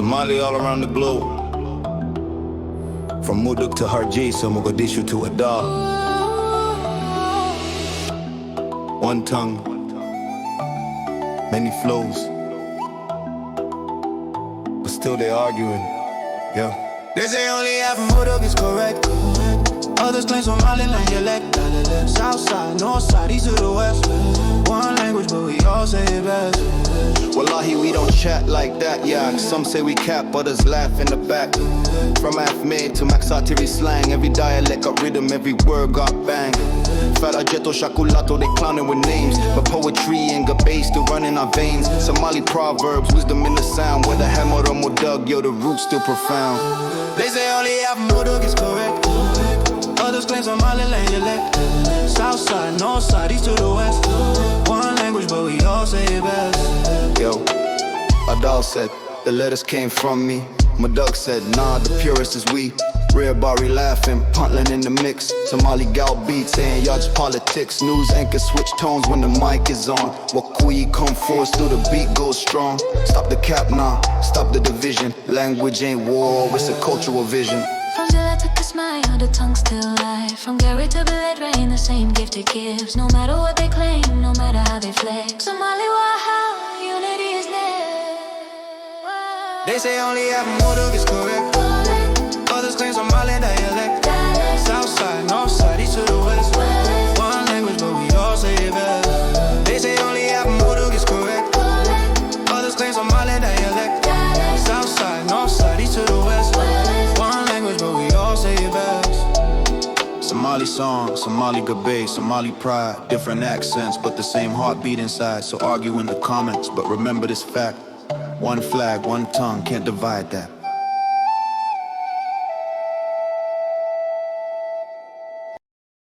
Somali all around the globe, from Muduk to Hargeisa, Mogadishu to Adar. One tongue, many flows, but still they arguing, yeah. They say only half of Muduk is correct. Others claim Somaliland dialect. South side, north side, east to the west. One language, but we all say it best. Wallahi, we don't chat like that, yeah. Some say we cap, others laugh in the back. From Afmade to Maxatiri slang, every dialect got rhythm, every word got bang. Farajeto, Shakulato, they clowning with names, but poetry and gabae still running our veins. Somali proverbs, wisdom in the sound. Whether hammer or mudug, yo, the roots still profound. They say only half of Muduk is correct. Others claim Somaliland dialect. South side, north side, east to the west. One language, but we all say it best. Yo, Adal said, the letters came from me. Mudug said, nah, the purest is we. Rare Bari laughing, Puntland in the mix. Somali gal beat saying y'all just politics. News anchors switch tones when the mic is on. Wakui come force through the beat goes strong. Stop the cap now, stop the division. Language ain't war, it's a cultural vision. From Zilla to Kismayo, the tongue still live. From Gary to Billet Rain, the same gift it gives. No matter what they claim, no matter how they flex. Somali Waha, unity is near. They say only half of Muduk is correct. Others claim Somaliland dialect. South side, north side, east to the west. One language, but we all say it best. They say only half of Muduk is correct. Others claim Somaliland dialect. South side, north side, east to the west. One language, but we all say it best. Somali song, Somali gabae, Somali pride. Different accents, but the same heartbeat inside. So argue in the comments, but remember this fact. One flag, one tongue, can't divide that.